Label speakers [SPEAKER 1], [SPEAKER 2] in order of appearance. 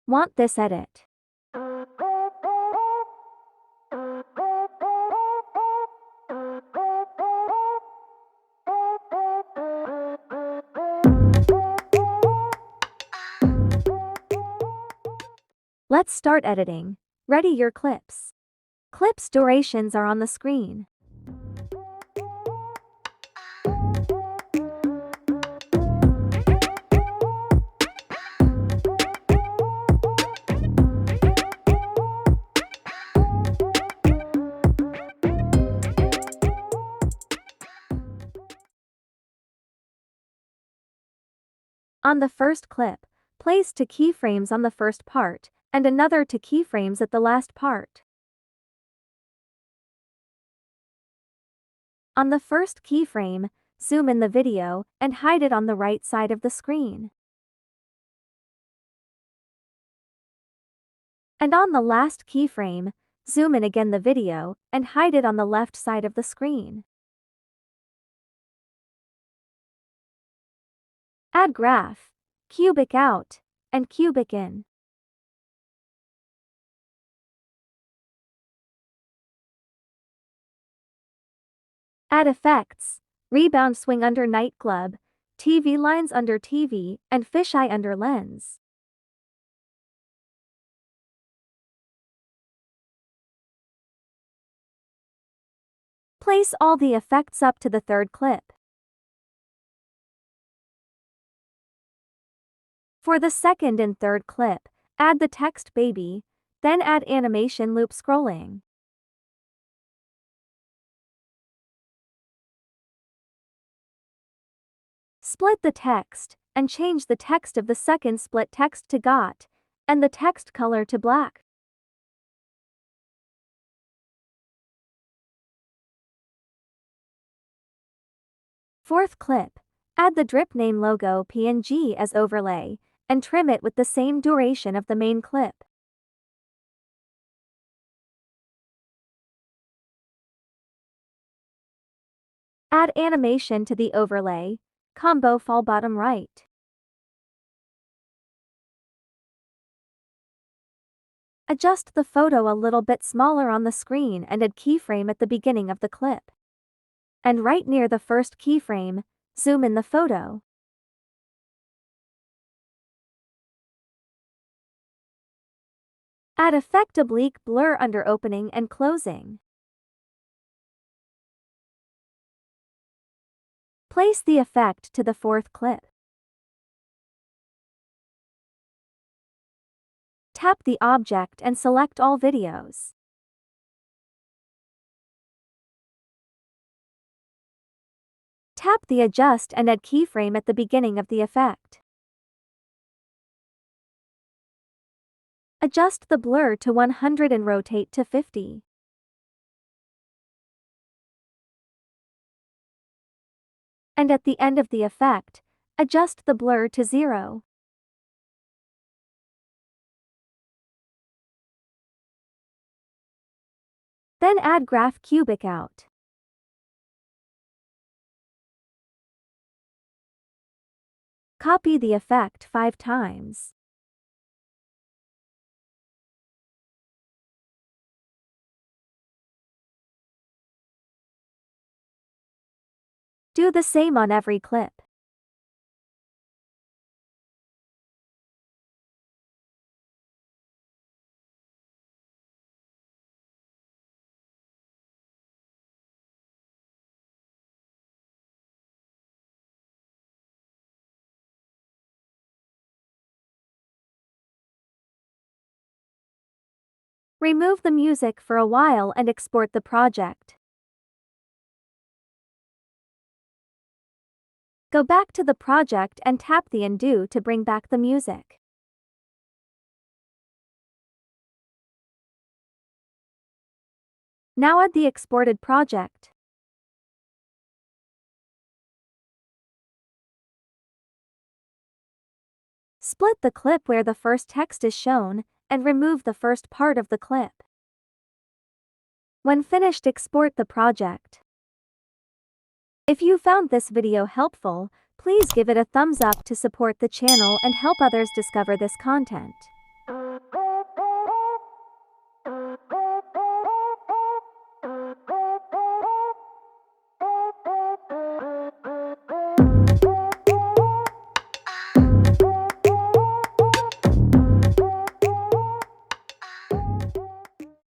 [SPEAKER 1] Want this edit? Let's start editing. Ready your clips. Clips durations are on the screen. On the first clip, place two keyframes on the first part, and another two keyframes at the last part. On the first keyframe, zoom in the video and hide it on the right side of the screen. And on the last keyframe, zoom in again the video and hide it on the left side of the screen. Add graph, cubic out, and cubic in. Add effects, rebound swing under nightclub, TV lines under TV, and fisheye under lens. Place all the effects up to the third clip. For the second and third clip, add the text baby, then add animation loop scrolling. Split the text, and change the text of the second split text to got, and the text color to black. Fourth clip, add the drip name logo PNG as overlay, and trim it with the same duration of the main clip. Add animation to the overlay, combo fall bottom right. Adjust the photo a little bit smaller on the screen and add keyframe at the beginning of the clip. And right near the first keyframe, zoom in the photo. Add effect oblique blur under opening and closing. Place the effect to the fourth clip. Tap the object and select all videos. Tap the adjust and add keyframe at the beginning of the effect. Adjust the blur to 100 and rotate to 50. And at the end of the effect, adjust the blur to 0. Then add graph cubic out. Copy the effect 5 times. Do the same on every clip. Remove the music for a while and export the project. Go back to the project and tap the undo to bring back the music. Now add the exported project. Split the clip where the first text is shown, and remove the first part of the clip. When finished, export the project. If you found this video helpful, please give it a thumbs up to support the channel and help others discover this content.